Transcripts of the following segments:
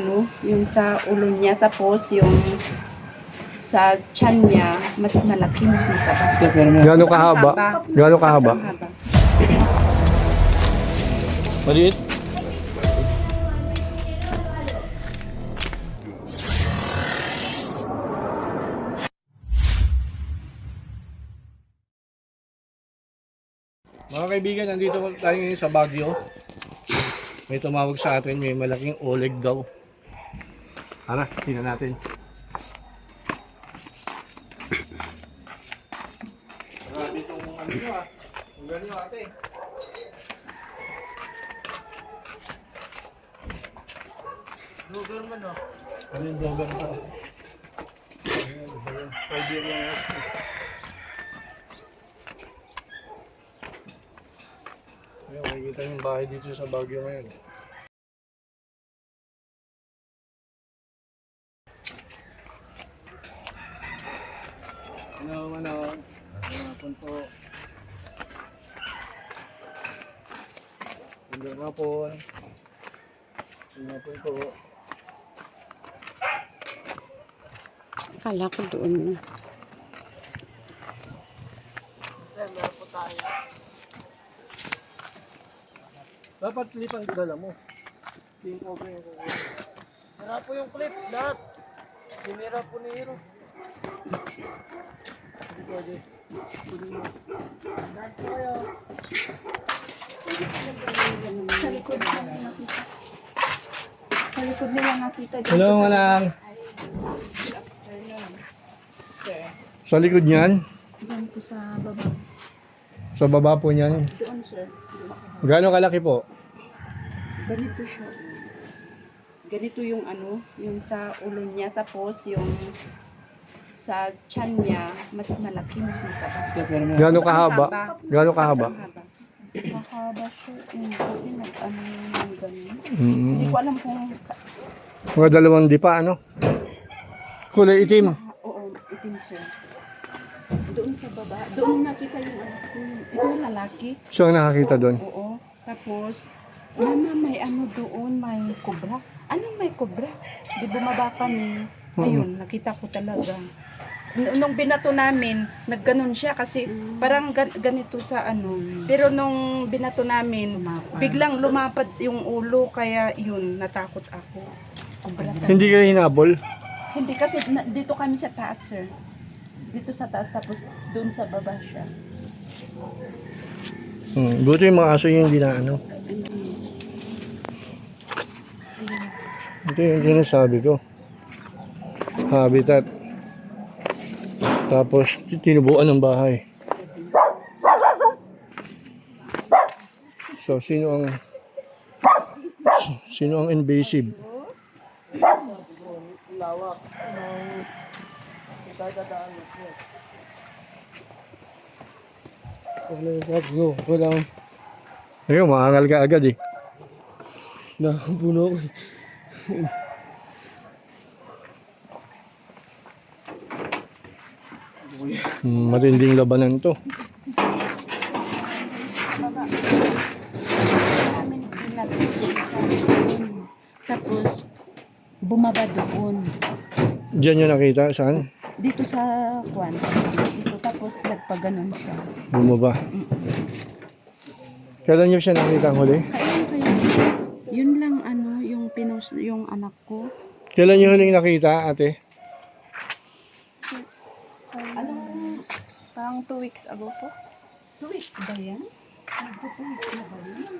Yung sa ulo niya, tapos yung sa tiyan niya, mas malaki, mas mataba. Gano'ng kahaba? Gano'ng kahaba? Ang haba. Maliit? Mga kaibigan, nandito tayo ngayon sa Baguio. May tumawag sa atin, may malaking oleg daw. Tara, tingnan natin. Grabe itong ano nyo ah. Ang ganyo ate. Doberman oh. Ano yung Doberman? Ayan, 5 year lang yan. Ayan, makikita yung bahay dito sa Baguio ngayon. Ano, punto. Magandang hapon. Magandang hapon po. Akala ko doon na. Meron po tayo. Dapat lipan ko dala mo. King over yung kukuha. Sira po yung clip, lahat. Sinira po ni Hero. Hindi pwede. Lahat po kayo. Sa likod nila nakita. Sa likod nila nakita. Hello, manang. Sa likod niyan? Diyan po sa baba. Sa baba po niyan? Doon, sir. Doon sa baba. Gaano kalaki po? Ganito siya. Ganito yung ano, yung sa ulo niya, tapos yung sa tiyan niya, mas malaki, mas mataba. Gaano Mas ang kahaba? haba. Gaano kahaba? Mas ang haba. Mahaba siya. Kasi nag-ano yung ganun. Mm. Hindi ko alam kung... Mga dalawang dipa, ano? Kulay itim. Oo, itim, sir. Doon sa baba. Doon nakita yung anak ko. Ito yung lalaki. So, ang nakakita doon. Oo. Tapos, mama, may ano doon, may kobra. Anong may kobra? Di bumaba kami. Ayun, nakita ko talaga. Nung binato namin, nagganon siya kasi parang ganito sa ano. Pero nung binato namin, biglang lumapad yung ulo, kaya yun, natakot ako. Kobra talaga. Hindi kayo hinabol? Hindi kasi dito kami sa taas, sir. Dito sa taas, tapos doon sa baba siya. Buti yung mga aso yung hindi na ano. Ito yung sinasabi ko. Habitat. Tapos tinubuan ng bahay. So sino ang invasive? Lawak. Dadaan ko. Ano sasabi ko? Walang Ayun, maangal ka agad eh. napuno ko. Matinding labanan to. Namin nilagay sa doon. Tapos, bumaba doon. Diyan nyo nakita, saan? Dito sa kwan. Dito, tapos nagpaganon siya. Bumaba. Kailan nyo siya nakita ang huli? Ayun kayo. Yun lang ano, yung pinost yung anak ko. Kailan nyo huling nakita, ate? Ano? Parang 2 weeks ago po. 2 weeks ba yan? 2 weeks na ba yan?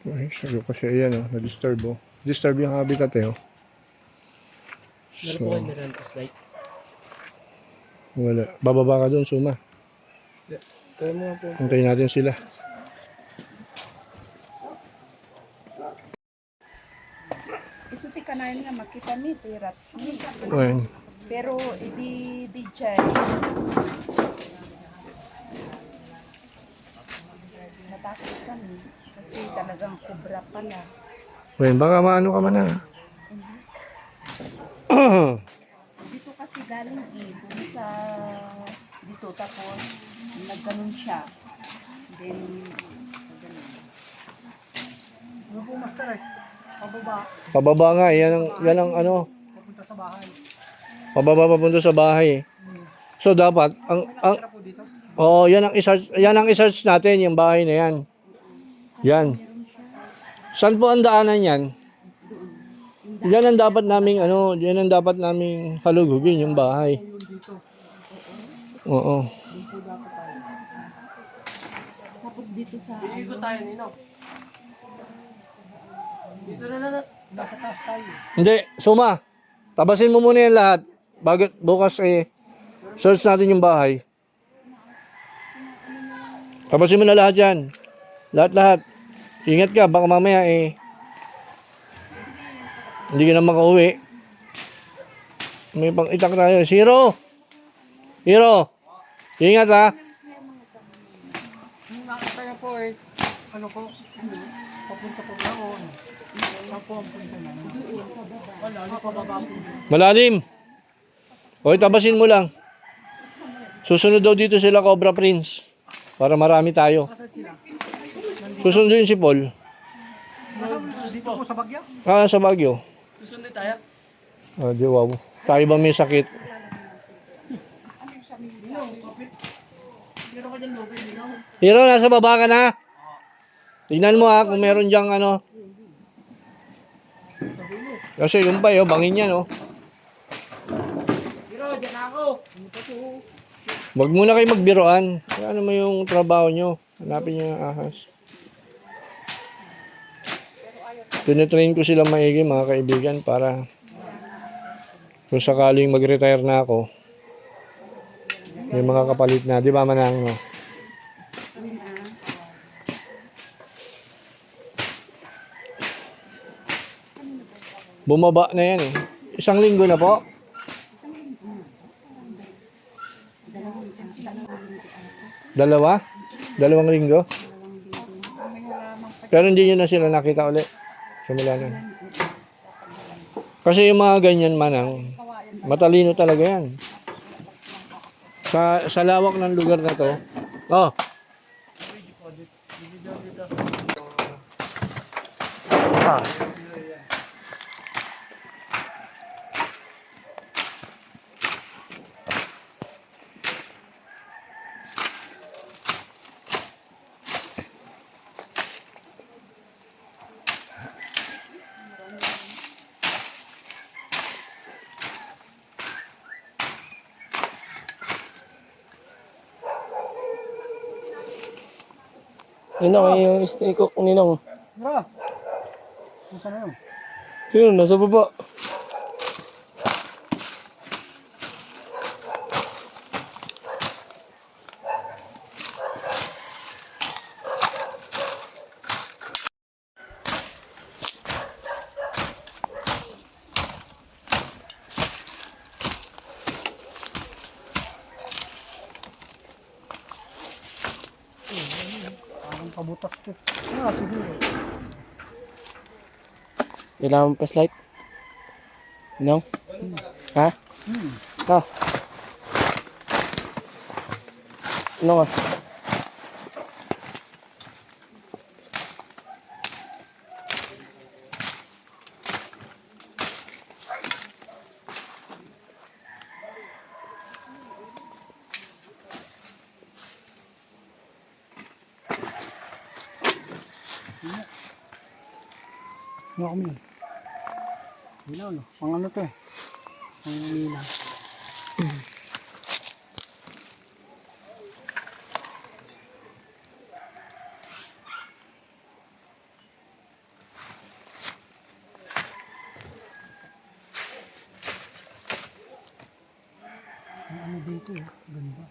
Ay, sabi ko kasi ayan oh, na-disturb oh. Disturb yung habitat eh oh. Meron po kayo nilantas light. Wala. Bababa ka doon, Suma. Kaya mo nga po. Antayin natin sila. Isuti ka na nga makita ni rats ni. Ayan. Pero di chay. Natakot kami kasi talagang kubra pala. Ayan, baka maano ka man ah. Dito kasi galing doon sa dito, tapos nagganon siya. Then, ganun. Ano po, master? Pababa nga, yan ang ano. Papunta sa bahay. Pababa papunta sa bahay. So dapat Tira po dito. Oo, yan ang i-search natin yung bahay na yan. Yan. Saan po ang daanan yan? Yan ang dapat naming yan ang dapat naming halugugin yung bahay. Oo. Tapos dito sa Iikot tayo, Nino. Dito na. Nasa taas tayo. Hindi, Suma. Tabasin mo muna yan lahat. Bago bukas search natin yung bahay. Tabasin mo na lahat yan. Lahat. Ingat ka, baka mamaya hindi ka na makauwi. May pang itak tayo. Hero! Ingat ha. Yung nakita niya po ano po, papunta po doon. Saan po ang punta na? Wala, ano pa baba po. Malalim. O, tabasin mo lang. Susunod daw dito sila Cobra Prince. Para marami tayo. Saan sila? Susunod din si Paul. Dito po sa Bagya? Sa Baguio. Susunod tayo? Di wow. Tayo ba may sakit? Meron ka dyan lobby, Nino. Hero, nasa baba ka na. Tingnan mo kung meron dyang Kasi yung pa bangin yan Pero, dyan ako. Wag muna kayo magbiroan. Ano mo yung trabaho nyo? Hanapin nyo yung ahas. Tinitrain ko sila maigi mga kaibigan para kung sakaling mag-retire na ako, may mga kapalit na. Di ba Manang? No? Bumaba na yan Isang linggo na po. Dalawang linggo? Pero hindi nyo na sila nakita ulit. Simula nun. Kasi yung mga ganyan Manang, matalino talaga yan. Sa lawak ng lugar na to. Ninong, yung steak cook, Ninong. Tara. Saan na yun? Yun, nasa baba. Parang pabutas ko. Siguro. Kailangan mo flashlight? Ninong? Ha? Ninong ah. Ano kami? Ilaw, no? Pang ano to Pang nila. Ano dito Ganda.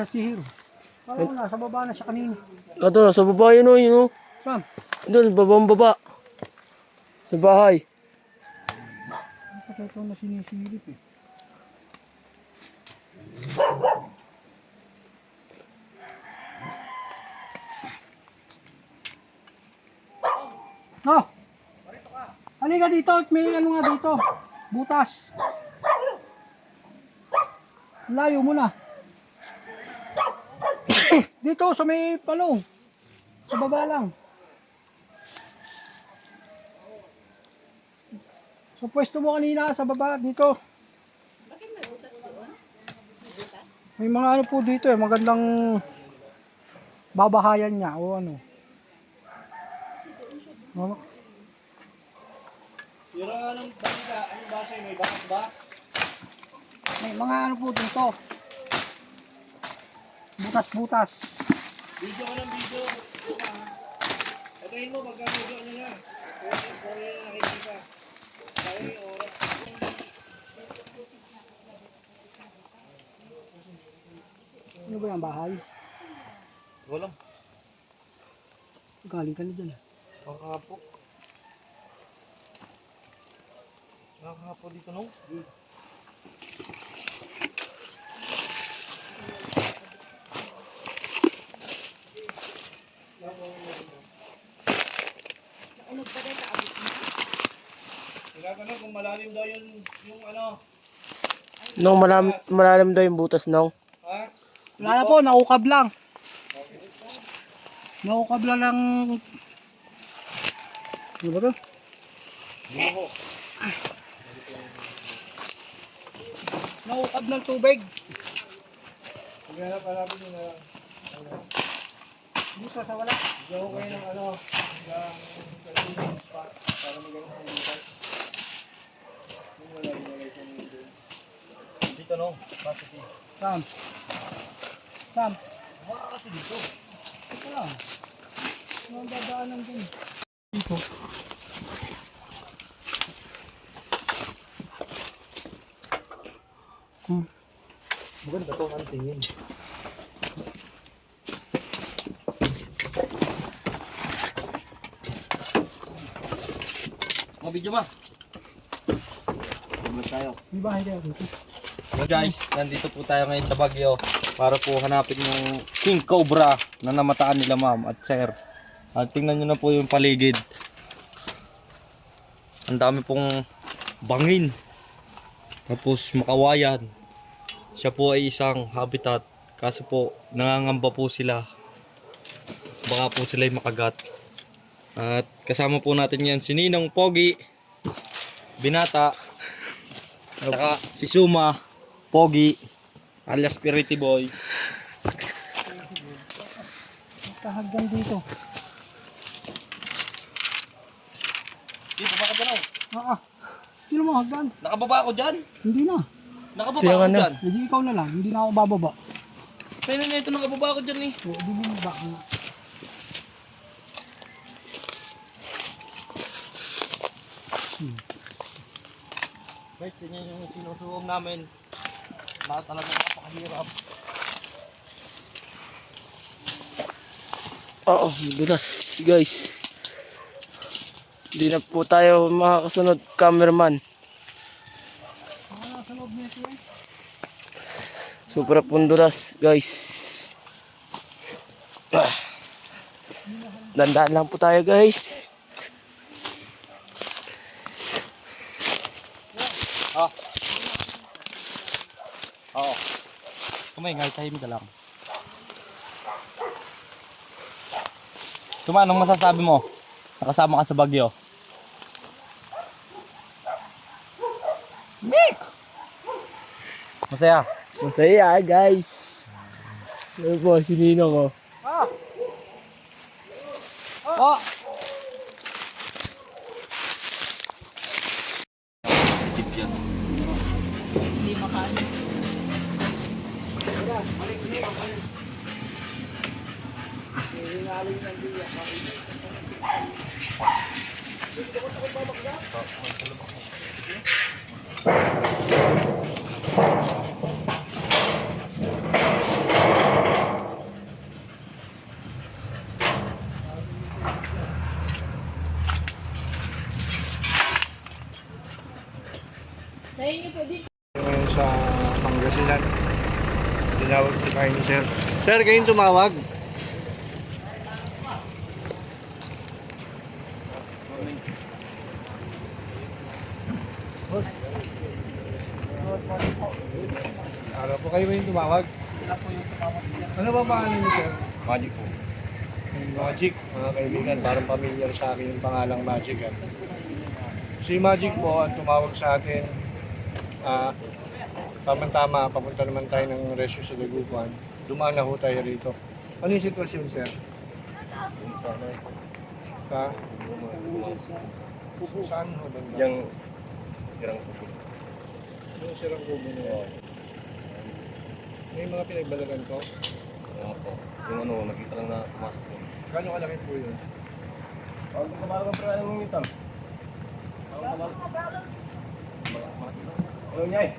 Si Hero. Parang nasa baba na siya kanina. Ito, nasa baba yun o, yun o. Saan? Doon, babang baba. Sa bahay. Ito na sinisilip Halika dito, may ano nga dito. Butas. Layo mo na. Dito sa may palong. Sa baba lang. Sa pwesto mo kanina, sa baba, dito. May mga ano po dito eh, magandang babahayan niya o ano. Yung anong balita, anong basa may bakit ba? May mga ano po dito. Butas-butas. Video ka ng video. Patayin mo, magka-video ano na. Kung na nakikita. Kaya yung oras. Ano ba yung bahay? Walang. Galing ka na dyan. Nakakapo. Nakakapo dito no? Tinatanong kung malalim daw yung ano. Nung malalim daw yung butas, nung. Ha? Wala na po, naukab lang. Naukab lang ng... Ano ba to? Buho. Naukab ng tubig. Kaya palapit nyo na lang. Dito sa wala. Hindi ako kayo ng ano. Ng spot. Para magaling ang butas. Kung wala yung sa mundo. Dito no? Positive. Sam. Sam. Baka kasi dito. Ito lang. Mga dadaanan din. Dito. Maganda to ang tingin. Mga video ma. Vlog tayo. May bahay tayo dito. So guys, nandito po tayo ngayon sa Baguio para po hanapin yung King Cobra na namataan nila ma'am at sir. At tingnan nyo na po yung paligid. Ang dami pong bangin. Tapos makawayan. Siya po ay isang habitat. Kaso po, nangangamba po sila. Baka po sila ay makagat. At kasama po natin yan si Ninong Pogi, Binata, saka si Suma, Pogi, alias Spirity Boy. Hagdan dito. Dito, baka dyan Sino mo hagdan? Nakababa ako dyan. Hindi na. Nakababa Tingnan ako na. dyan. Hindi ikaw na lang. Hindi na ako bababa. Kaya na ito, nakababa ako dyan eh. O, hindi mo ba? Guys, tingnan yung sinusuong namin. Lahat talaga napakahirap. Oo, butas, guys. Hindi na po tayo makakasunod, cameraman. Nasa loob nito eh. Super punduras, guys. Dandaan lang po tayo, guys. Oo. Kumingay, tahimik ka lang. Tuma, anong masasabi mo? Nakasama ka sa Baguio. Mick! Masaya. Masaya, guys. Ano po, si Ninong, oh. Oh! Hindi makaano. Ngayon sa Pangasinan. Tinawag si kayo ni sir. Sir, kayong tumawag. Araw po kayo ba yung tumawag? Sila po yung tumawag niya. Ano ba pangalan niyo, sir? Magic po. Magic, mga kaibigan, parang pamilyar sa akin yung pangalang Magic. Si Magic po ang tumawag sa atin. Tama-tama, papunta naman tayo ng rescue sa Dagupan. Dumaan na ho tayo rito. Ano yung sitwasyon, sir? Ha? Saan ho banda? Yung sirang po. Yung sirang kubo niya. May mga pinagbalagan ko. Ano po. Yung ano, nakita lang na pumasok po. Gano'ng kalaki po yun? Ang kamarang ang pera ng ito. Ano niya eh?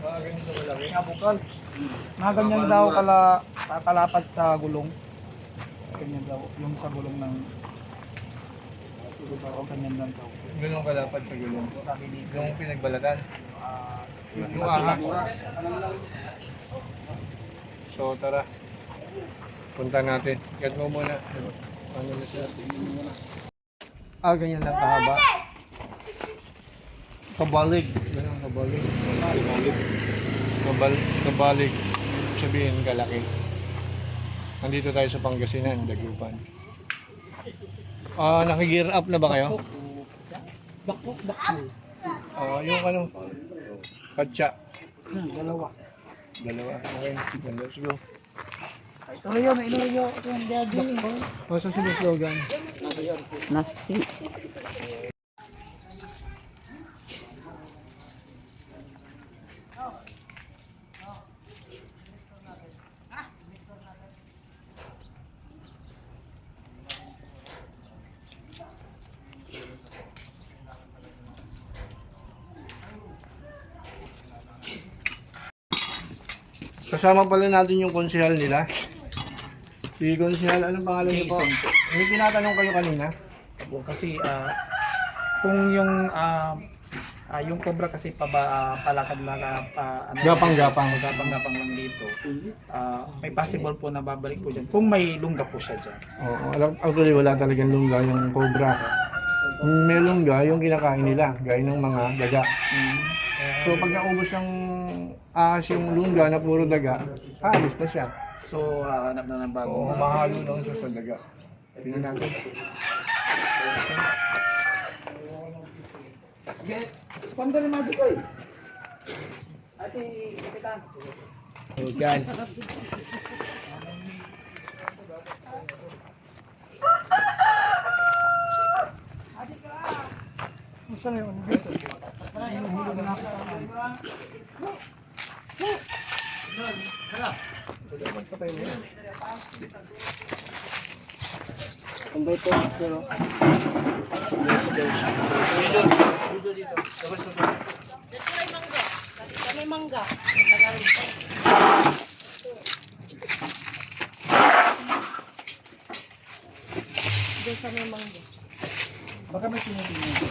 Mga ganito malaki. Nga bukal. Mga ganyan daw kakalapat sa gulong. Ganyan daw. Yung sa gulong ng... O ganyan lang daw. Ganun kalapad sa gulong. Sabi ni... Yung pinagbalatan. Yung Kasi ahas. lang. So tara. Punta natin. Get mo muna. Ano na sila? Ganyan lang kahaba. Kabalig. Ganun, kabalig. Kabalig. Sabihin, kalaki. Nandito tayo sa Pangasinan, Dagupan. Naki-gear up na ba kayo? Bakbok. Yung ano, katsa. Dalawa. Okay, let's go. Tuloy yun, inuwi nyo. Ito yung daddy. Masa sila slogan? Nasti. Kasama pala natin yung konsehal nila. Si konsehal, anong pangalan niyo po? Jason po. May tinatanong kayo kanina. Kasi kung yung cobra kasi palakad lang Gapang-gapang. gapang lang dito. May possible po na babalik po diyan kung may lungga po siya diyan. Oo, actually wala talagang lungga yung cobra. May lungga yung kinakain nila, gaya ng mga daga. So pag naubos ng ahas yung lungga na puro daga, alis na siya. So hanap na ng bago. Oo, mahalo lang siya sa daga. Tingnan natin. Sponsor ni Magic Boy. Si Kapitan. Yan. Kumbay po, pero... Kami mangga. Doon sa may mangga. Baka may tinitingnan ko.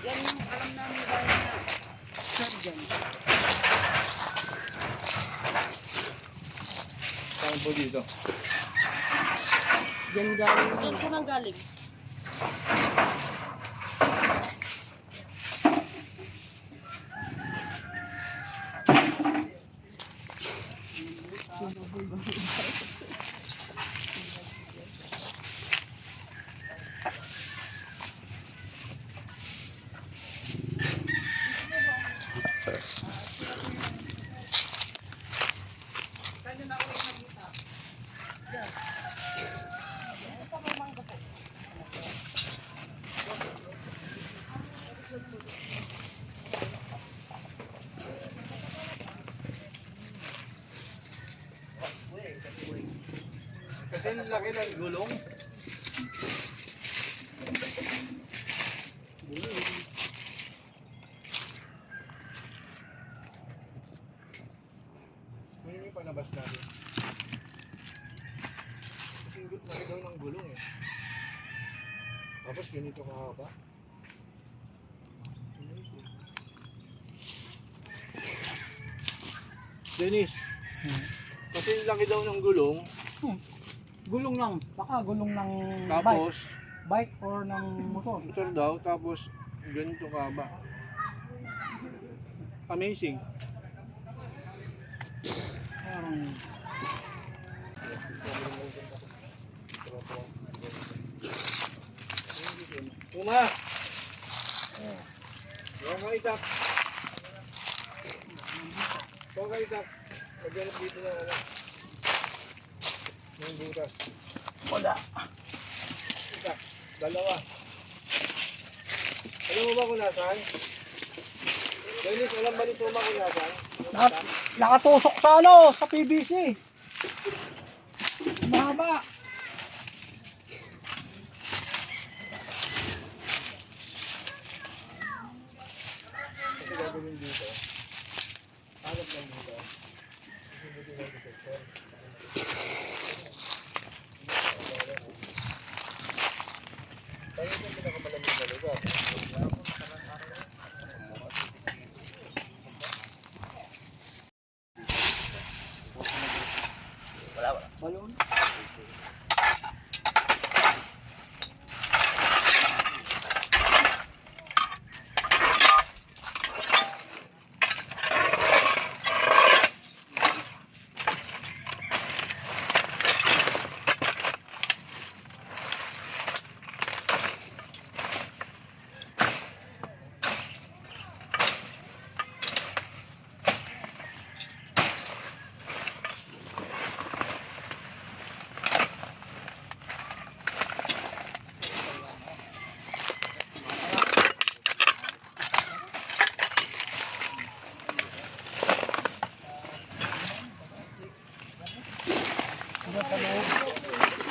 Yan yung alam namin dahil na surgeon. Saan po dito? Yan galing. Yan po nang galing. Kasi laki ng gulong. Hindi pa nabas natin. Kasi laki daw ng gulong eh. Tapos ganito kahaba. Dennis. Kasi laki daw ng gulong. Gulong lang. Baka gulong ng Tapos, bike or ng motor. motor daw. Tapos, ganito ka ba? Amazing. Parang Uma! Huwag ka itak. Huwag ka itak. Pagganap dito na wala. Yung butas. wala. Itak. Dalawa. Alam mo ba kung nasaan? Dennis, alam ba ni Tuma kung nasaan? Nakatusok sa sa PVC. Mahaba. Kasi gagawin dito. Hanap lang dito.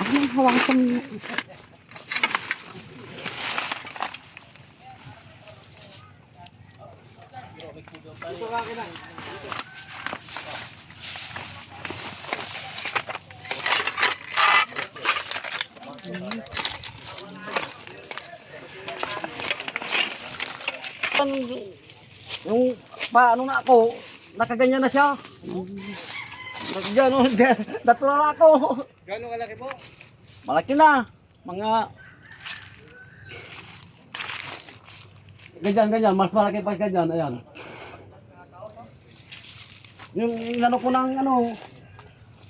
Anong hawakan niyo? Yung paano na ako, nakaganyan na siya. Diyan, natural na ako. Gano'ng kalaki po? Malaki na. Mga ganyan, mas malaki pa ganyan, ayan. Yung inano ko ng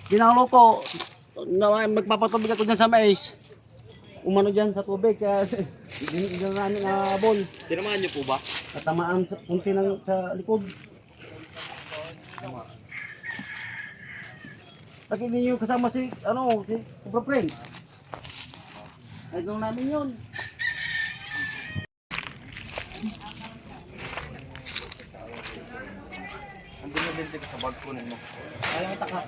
ginalo ko, na magpapatubig ako dyan sa mais. Umano dyan sa tubig, kaya hindi na namin ball. Tinamaan niyo po ba? Natamaan sa punti sa likod. Lagi ninyo kasama si Cobra Friend. Idol namin yun. Andun na din sa bag ko mo. Ayaw taka.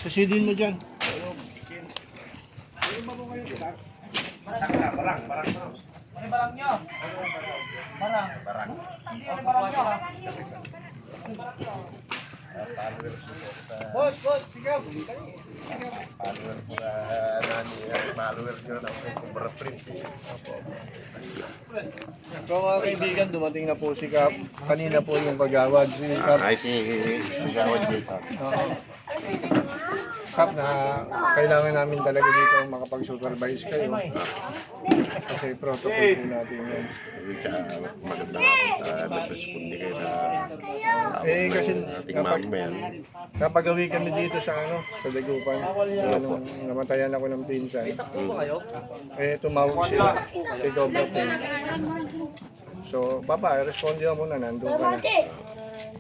Susidin mo dyan. Boss, sigaw. So mga kaibigan, dumating na po si Kap. Kanina po yung kagawad. Si Kap. Ay, si Gawad Jason. Kap na kailangan namin talaga dito makapag-supervise kayo. Kasi protocol po natin yan. Hindi siya magandang hapon. Nag-responde kayo na Kasi ating mamamayan. napagawi kami dito sa sa Dagupan. Nung namatayan ako ng pinsan. Tumawag sila. Si Cobra Friend. So, Papa, responde ka muna. Nandun ka na.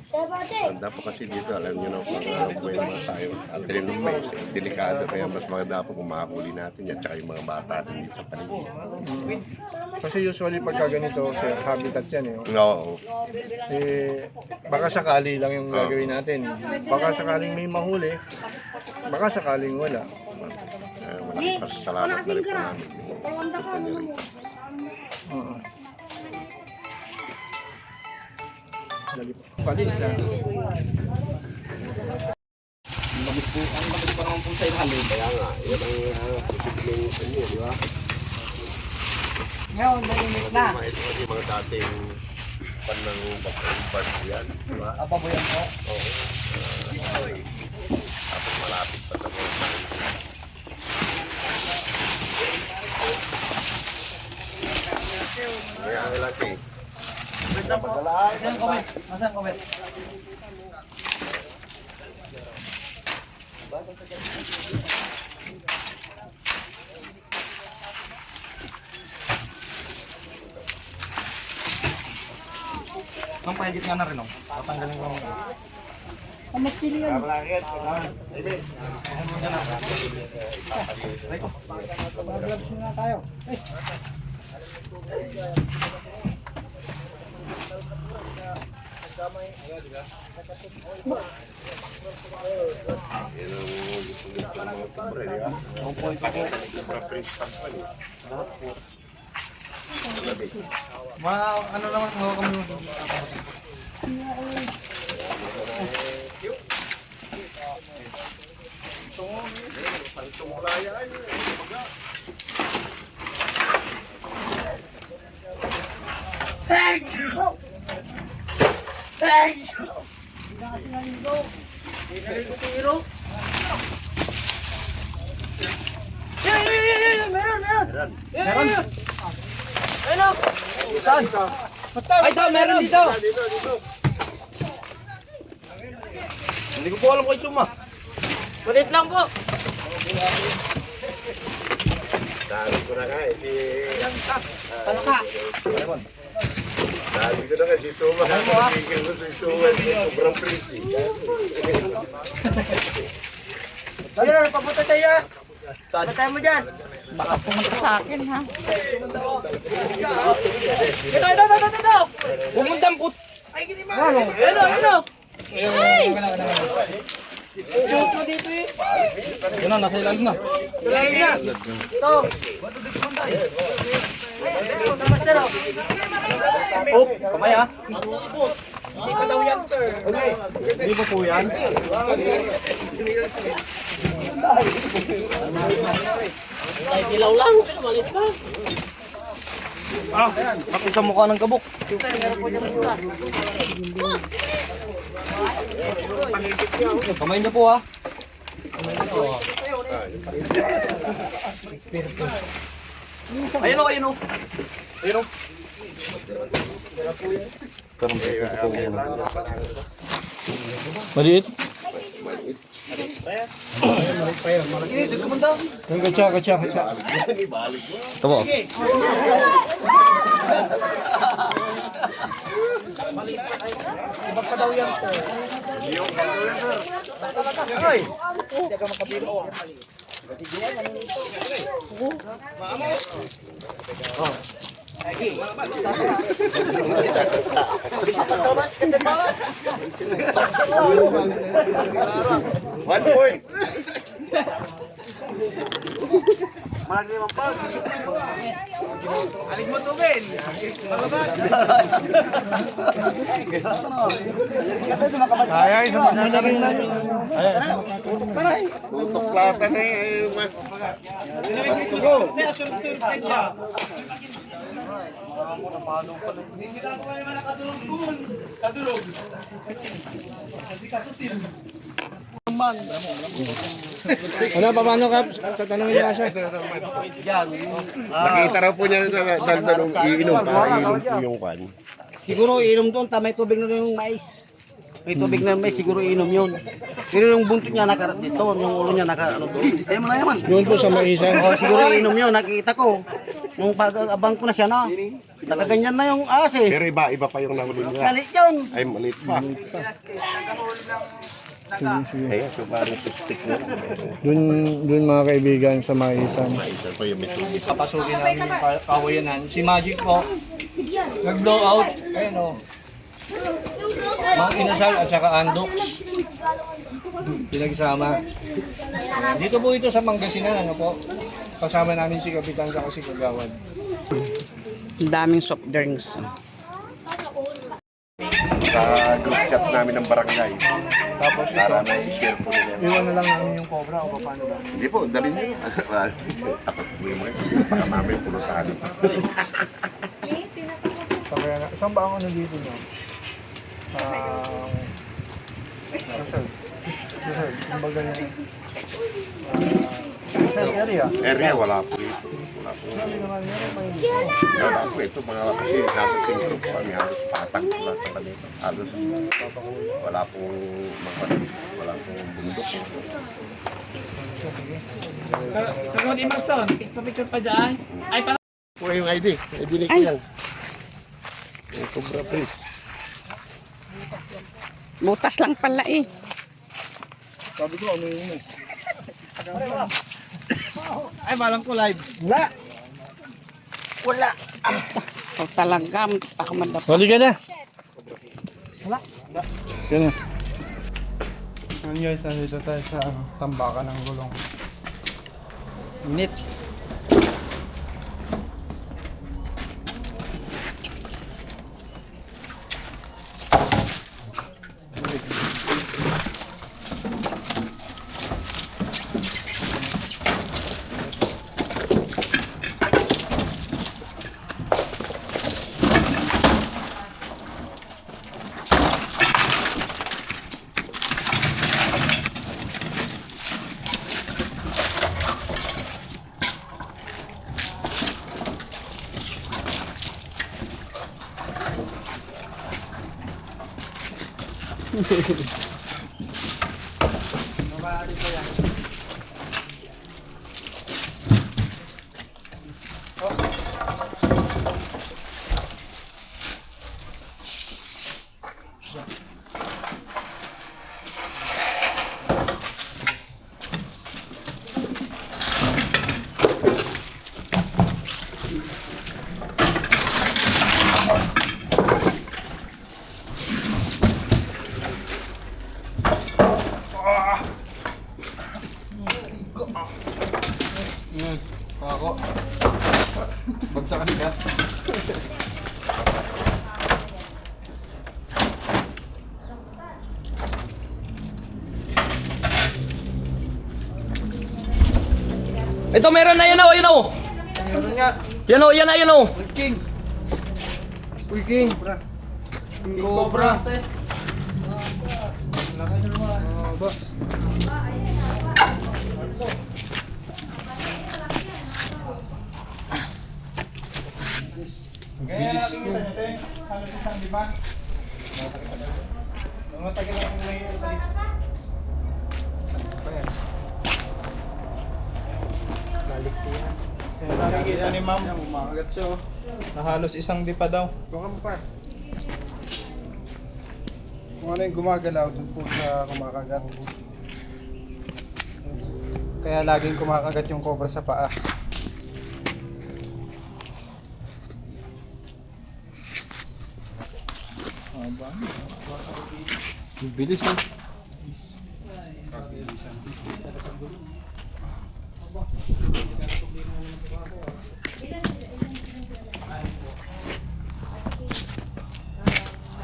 Maganda po kasi dito, alam nyo na kung ano po yung mga tayo. Actually, nung may delikado, kaya mas maganda po kung makahuli natin yan, tsaka yung mga bata din dito sa paligid. Kasi usually pagka ganito, sa habitat yan Oo. baka sakali lang yung gagawin natin. Baka sakaling may mahuli, baka sakaling wala. Malaking pasasalamat na rin po namin. Oo. Dali po. Palis na. Ngayon, nalinis na. Ito yung mga dating harapan ng bakal yan, di ba? Apaboyan po. Tapos malapit pa sa mga kaya ang laki. Masang comment. Masang comment. Ang pahigit nga na rin, oh. Tatanggalin ko lang. Yan ang gusto ng mga kubre, di ba? Mga Prince Pass pa niya. Ano naman, hawa kami. Ay, ito, meron dito. Hindi ko po alam kung suma. Kulit lang po. Sabi ko na nga, si... Palaka. Sabi ko na nga, si Suma. Nagigil ko si Suma. Sobrang Prince. Dali na, papunta tayo. Patay mo dyan. Baka pumunta sa akin, ha? Ito. Pumundang put. Ano? Shoot mo dito eh. Yun na, nasa ilalim na. Ito. Master, oh. Oh, kamay ha. Hindi pa daw yan, sir. Hindi pa po yan. Ay, dilaw lang. Malit pa. Ah, laki sa mukha ng kabuk. Kamay niyo po ha. Ayun o, ayun o. Ayun o. Maliit. Dito kumanda. Yung katsa. Ito po. One point. Malaki naman pa. Aling mo to, Ben. Tutuklata na yung... Ano, paano ka? Tatanungin niya siya. Nakita raw po niya na dalong iinom para iinom po yung kwan. Siguro iinom doon, may tubig na yung mais. May tubig na mais, siguro iinom yun. Pero yung buntot niya nakarat dito, yung ulo niya naka ano doon. Ayaw mo na yaman. Doon po sa maisan. Oh, siguro iinom yun, nakikita ko. Nung pag-abang ko na siya na, nakaganyan na yung ahas eh. Pero iba pa yung nahuli niya. Galit yun. Ay, maliit pa. Ayan, so parang stick na. Doon mga kaibigan sa maisan. Isa pa yung may tubig. Papasukin namin yung kawayanan. Si Magic po, nag-blow out. Ayun o. Mang Inasal at saka Andox. Pinagsama. Dito po ito sa Pangasinan, ano po. Kasama namin si Kapitan at si Kagawad. Daming soft drinks. Sa group chat namin ng barangay. Tapos ito, Para na i-share po nila. iwan na lang namin yung cobra o paano ba? Hindi po, dalhin niyo. Takot po yung mga kasi baka mamaya puno sa akin. Saan ba ang ano dito nyo? Reserve. Kumbaga yung reserve area. Area, wala po ito. Wala po ito. Mga kasi nasa sentro po kami. Halos patag po lahat ng kanito. Halos wala pong wala pong bundok. Kung di Mason, picture pa dyan. Ay, pa. Kuha yung ID. ID ni Kiyang. Yung Cobra Prince. Butas lang pala eh. Sabi ko, ano yun eh. Ay, malam ko live. Wala. O talaga, ako madap. Huli ka na. Wala. Yan na. Ngayon guys, nandito tayo sa tambakan ng gulong. Init. Ako. Bagsakan ka. Ito meron na, yan o, yan o. Meron nga. Yan o, yan na, yan o. King. Uy, King. King Cobra. Ba. Kaya nakikita nyo, te. Halos isang lima. Matagal na kung may Kaya nakikita ni ma'am, umakagat siya oh. Na halos isang dipa daw. Baka mo pa. Kung ano yung gumagalaw, dun po sa kumakagat. Kaya laging kumakagat yung cobra sa paa. Bilis eh.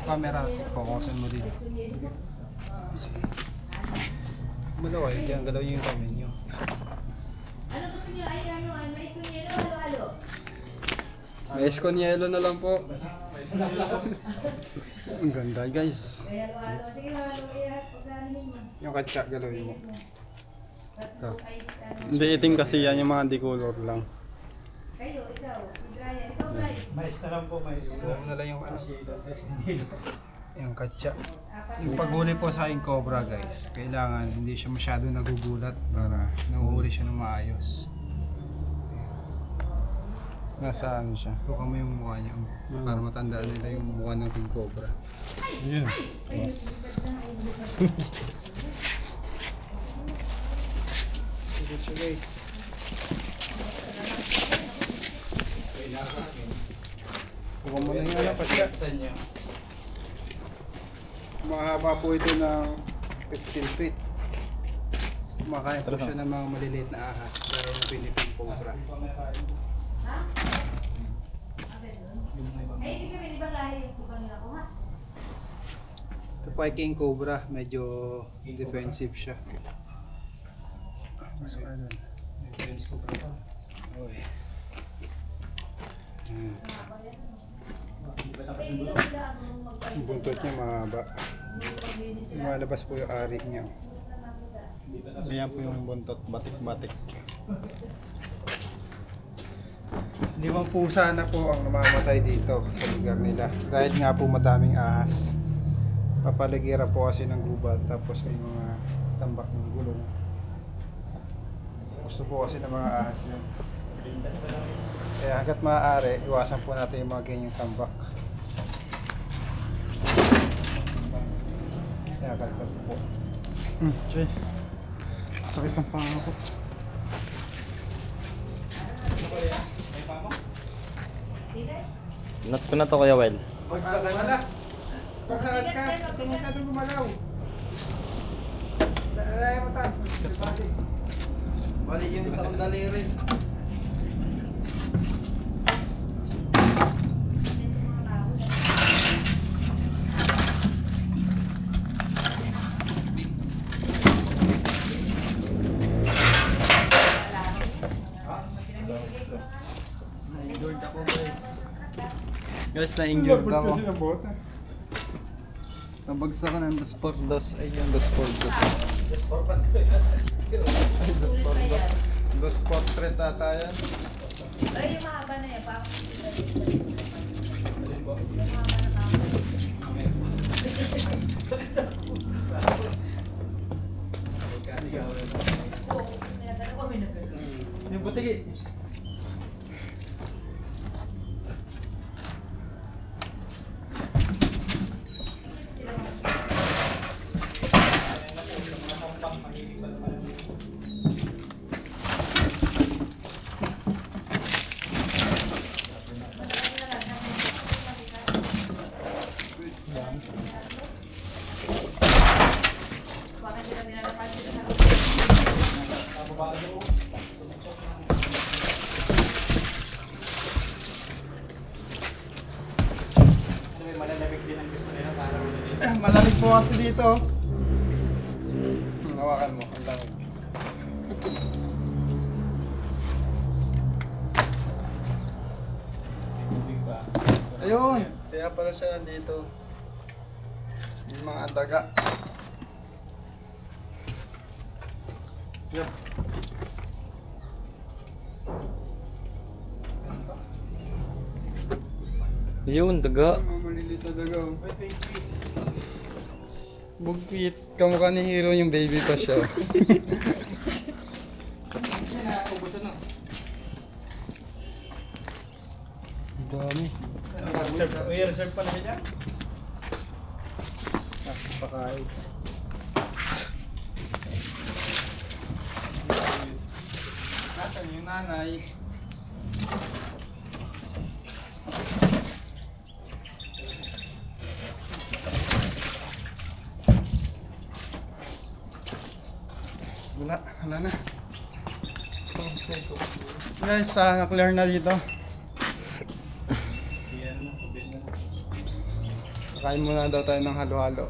Camera, focusin mo dito. Malawa, hindi ang galaw yung kamay nyo. Ano gusto niyo? Ay, ano? Ay, mais con yelo, halo-halo? Mais con yelo na lang po. Ang ganda guys. Ay, halo-halo. Sige, halo. Pagkanin mo. Yung katsa galawin mo. Tatlong ice, ano? Hindi itim kasi yan yung mga decolor lang. Kayo, ikaw. Si Brian. Ikaw, Brian. Mais na lang po, mais. Na lang yung ano. Yung katsa. Yung paghuli po sa aking cobra guys, kailangan hindi siya masyado nagugulat para nahuhuli siya ng maayos. Nasa ano siya? Tuka mo yung mukha niya para matandaan nila yung mukha ng king cobra. Yun. Yes. Sige siya guys. Kuha mo na yung ano katsa. Mahaba po ito ng 15 feet. Kumakain po siya ng mga maliliit na ahas gaya ng Philippine cobra. Ay, ibig sabihin, ibang lahi yung kubang nila ko, ha? Ito po ay king cobra, medyo defensive siya. Mas ano? Defense cobra pa. Oy. Yung buntot niya mahaba. Lumalabas po yung ari niya. Ayan po yung buntot, batik-batik. Limang pusa na po ang namamatay dito sa lugar nila. Dahil nga po madaming ahas. Papaligiran po kasi ng gubat, tapos may mga tambak ng gulong. Gusto po kasi ng mga ahas yun. Kaya hanggat maaari, iwasan po natin yung mga ganyang tambak. Kaya kalkat po. Chay. Sakit ng panga ko. Not ko na to, Kuya Well. Pagsakan na. Pagsakan ka. Tingin ka doon gumalaw. Lalaya mo ta. Balik yung isang daliri. Na-injured ako guys. Guys, na-injured ako. Nabagsakan ng dos por dos. Ay, yung dos por dos. Dos por tres ata yan. Ay, yung mahaba na yan. Parang Yung butiki. Malamig po kasi dito. Hawakan mo, ang lamig. Ayun! Kaya pala siya nandito. Yung mga daga. Yep. Yun, daga. Maliliit na daga. Bugkit. Kamukha ni Hero yung baby pa siya. Dami. Reserve pa na siya? Pakain. Nasaan yung nanay? Wala na. Guys, na-clear na dito. Kain muna daw tayo ng halo-halo.